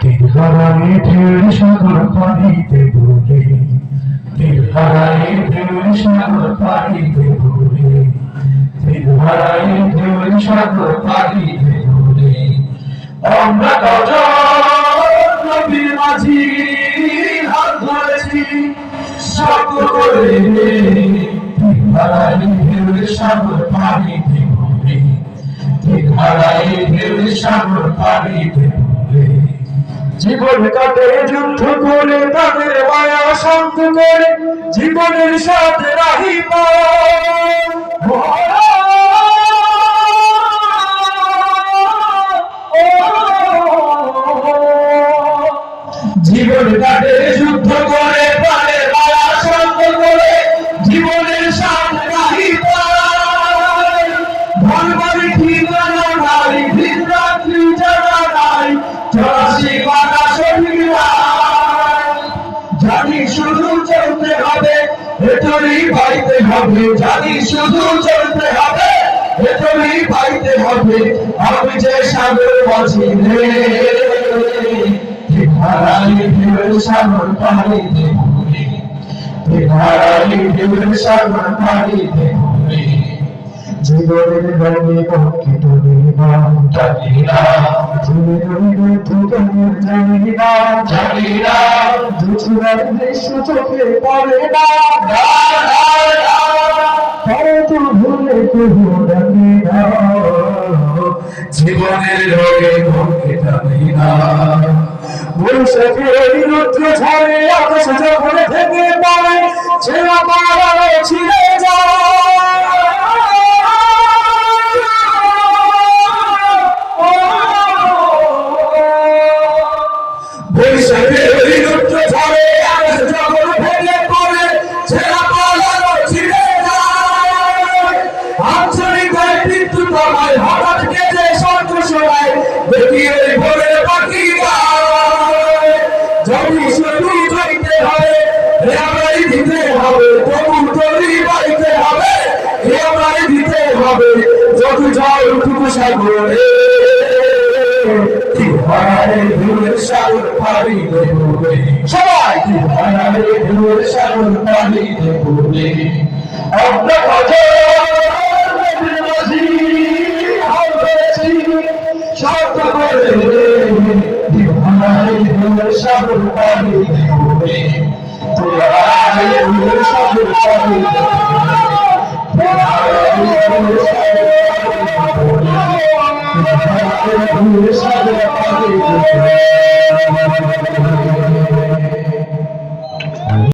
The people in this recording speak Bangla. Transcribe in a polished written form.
তিরহারায় ঢেউ সাগর পানিতে ডুবে, তিরহারায় ঢেউ সাগর পানিতে ডুবে, তিরহারায় ঢেউ সাগর পানিতে ডুবে। আমরা কজন নবীর মাঝি হাত ধরেছি শব্দ করে, তিরহারায় ঢেউ সাগর পানিতে ডুবে, তিরহারায় ঢেউ সাগর পানিতে ডুবে। জীবন কাটে যুদ্ধ করে, তাদের মায়া শান্ত করে, জীবনের সাথে রাহি জীবন কাটে যুদ্ধ করে, তাদের মায়া শান্ত করে, জীবনের সাথে রাহি ধনবাড়ি ঠিকানা নাই, দিনরাত্রি জানা নাই, চলাশি বাধা সঠিক জানি শুধু চলতে হবে, ভেতরই পাইতে হবে, জানি শুধু চলতে হবে, ভেতরই পাইতে হবে। আমি যে সাগর মাঝি রে, তিরহারায় ঢেউ সাগর পানিতে ডুবে, তিরহারায় ঢেউ সাগর পানিতে ডুবে। জীবনের রঙে অঙ্কিত নির্মাণ জানি না, জীবনের ধুকের জানি না, জানি না, দুচুরার দৃশ্য চোখে পড়ে না, হয়তো ভুলে কেউ ডাকি না, জীবনের রঙে অঙ্কিত না। বৈশাখের রুদ্র ঝড়ে আকাশ যখন ভেঙে পড়ে, ছেঁড়া পাড়ানো ছিঁড়ে যায়, বৈশাখের রুদ্র ঝড়ে আকাশ যখন ভেঙে পড়ে, ছেঁড়া পাড়ানো ছিঁড়ে যায়। আঞ্চলিকায় বিদ্যুৎ আমায় হঠাৎ কেঁদে শঙ্খ শোনায়, দেখি ওই ভোরের পাখি গায়। যদি শুধু যাইতে হয়, হে আমায় দিতে হবে, তবু তরি বাইতে হবে, হে আমায় দিতে হবে, যত জল উঠুক সাগরে, তিরহারায় ঢেউ সাগর পানিতে ডুবে। সবাই তিরহারায় ঢেউ সাগর পানিতে ডুবে। আমরা কজন নবীর মাঝি হাত ধরেছি শব্দ করে, তিরহারায় ঢেউ সাগর পানিতে ডুবে, তিরহারায় ঢেউ সাগর পানিতে ডুবে, তিরহারায় ঢেউ সাগর পানিতে ডুবে।